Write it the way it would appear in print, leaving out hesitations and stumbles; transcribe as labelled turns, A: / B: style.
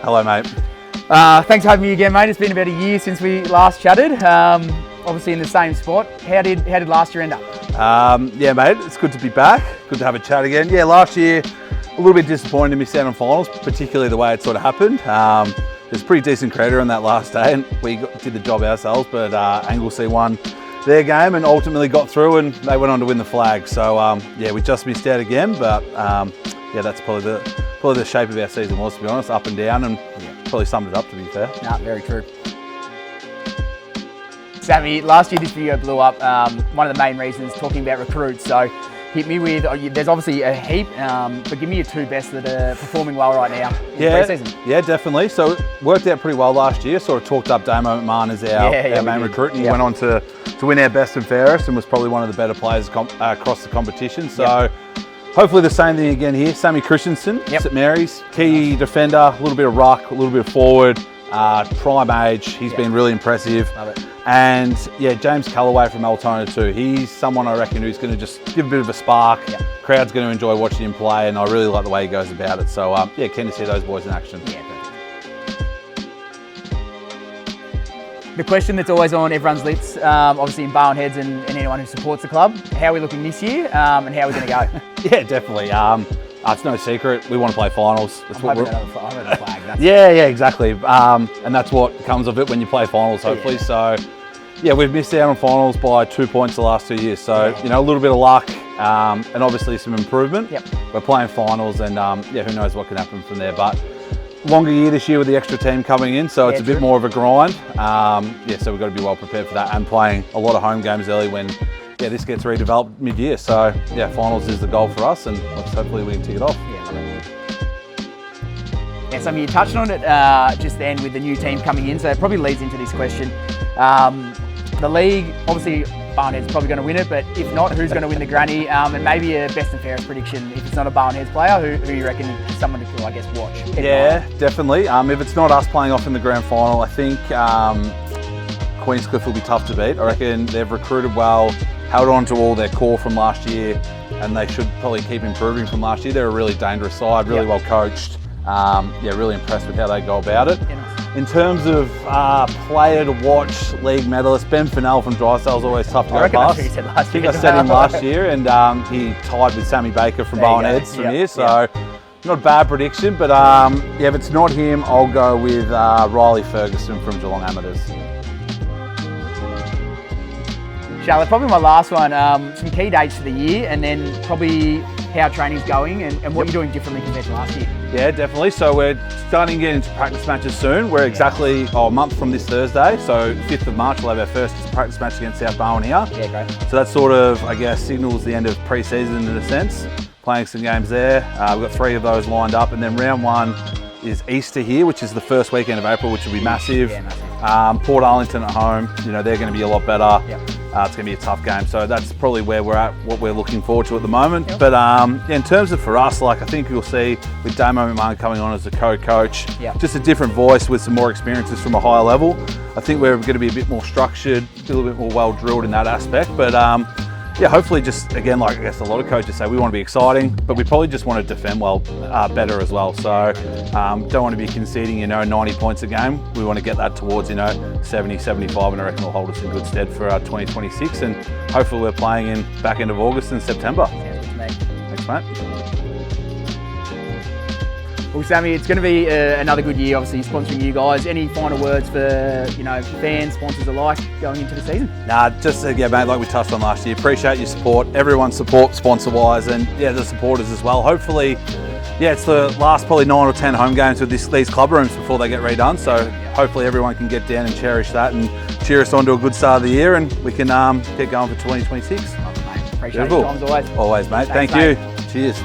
A: Hello, mate.
B: Thanks for having me again, mate. It's been about a year since we last chatted. Obviously in the same spot. How did last year end up?
A: Yeah, mate, it's good to be back. Good to have a chat again. Yeah, last year, a little bit disappointed to miss out on finals, particularly the way it sort of happened. There's pretty decent creditor on that last day, and we did the job ourselves, but Anglesea won their game and ultimately got through, and they went on to win the flag. So, yeah, we just missed out again, but yeah, that's probably the shape of our season was, to be honest, up and down, and probably summed it up, to be fair.
B: No, very true. Sammy, last year this video blew up. One of the main reasons talking about recruits. So hit me with, there's obviously a heap, but give me your two best that are performing well right now in pre-season.
A: Yeah, definitely. So it worked out pretty well last year. Sort of talked up Damo McMahon as our main recruit, and he went on to win our best and fairest and was probably one of the better players across the competition. So hopefully the same thing again here. Sammy Christensen, St Mary's, key defender, a little bit of ruck, a little bit of forward, prime age. He's been really impressive.
B: Love it.
A: And yeah, James Callaway from Altona too. He's someone I reckon who's going to just give a bit of a spark. Crowd's going to enjoy watching him play, and I really like the way he goes about it. So yeah, keen to see those boys in action.
B: The question that's always on everyone's lips, obviously in Barwon Heads and anyone who supports the club, how are we looking this year and how are we going to go?
A: Yeah, definitely. It's no secret. We want to play finals.
B: That's what we're... flag.
A: Yeah, exactly. And that's what comes of it when you play finals, hopefully. So, yeah, we've missed out on finals by 2 points the last 2 years. So, you know, a little bit of luck and obviously some improvement. We're playing finals, and yeah, who knows what can happen from there. But longer year this year with the extra team coming in, so it's a bit more of a grind. Yeah, so we've got to be well prepared for that, and playing a lot of home games early when this gets redeveloped mid-year. So yeah, finals is the goal for us, and hopefully we can tick it off.
B: Yeah, so you touched on it just then with the new team coming in, so it probably leads into this question. The league, obviously Barwon Heads probably going to win it, but if not, who's going to win the granny? And maybe a best and fairest prediction, if it's not a Barwon Heads player, who you reckon is someone to, I guess, watch?
A: Yeah, definitely. If it's not us playing off in the grand final, I think Queenscliff will be tough to beat. I reckon they've recruited well, held on to all their core from last year, and they should probably keep improving from last year. They're a really dangerous side, really well coached. Yeah, really impressed with how they go about it. In terms of player to watch, league medalist, Ben Fennell from Drysdale is always tough to go past. I think I said him last year, and he tied with Sammy Baker from Barwon Heads from here, so not a bad prediction. But yeah, if it's not him, I'll go with Riley Ferguson from Geelong Amateurs.
B: Charlotte, probably my last one, some key dates for the year, and then probably how training's going and what you're doing differently compared to last year. Yeah,
A: definitely. So we're starting to get into practice matches soon. We're exactly a month from this Thursday, so 5th of March we'll have our first practice match against South Barwon here.
B: Yeah, great.
A: So that sort of, I guess, signals the end of pre-season in a sense. Playing some games there. We've got 3 of those lined up, and then round 1 is Easter here, which is the first weekend of April, which will be massive.
B: Yeah, massive.
A: Port Arlington at home, you know, they're going to be a lot better. It's going to be a tough game, so that's probably where we're at, what we're looking forward to at the moment. But yeah, in terms of for us, like I think you'll see with Damo McMahon coming on as the co-coach, just a different voice with some more experiences from a higher level. I think we're going to be a bit more structured, a little bit more well drilled in that aspect. But yeah, hopefully just, again, like I guess a lot of coaches say, we want to be exciting, but we probably just want to defend well, better as well. So don't want to be conceding, you know, 90 points a game. We want to get that towards, you know, 70, 75, and I reckon will hold us in good stead for 2026. And hopefully we're playing in back end of August and September.
B: Sounds good to me.
A: Thanks, mate.
B: Well, Sammy, it's going to be another good year, obviously sponsoring you guys. Any final words for, you know, fans, sponsors alike going into the season?
A: Nah, just yeah, mate, like we touched on last year, appreciate your support, everyone's support sponsor-wise, and yeah, the supporters as well. Hopefully, yeah, it's the last probably 9 or 10 home games with these club rooms before they get redone, so hopefully everyone can get down and cherish that and cheer us on to a good start of the year, and we can get going for 2026.
B: Love it, mate. Appreciate your time as always.
A: Always, mate.
B: Thanks,
A: Thank you. Cheers.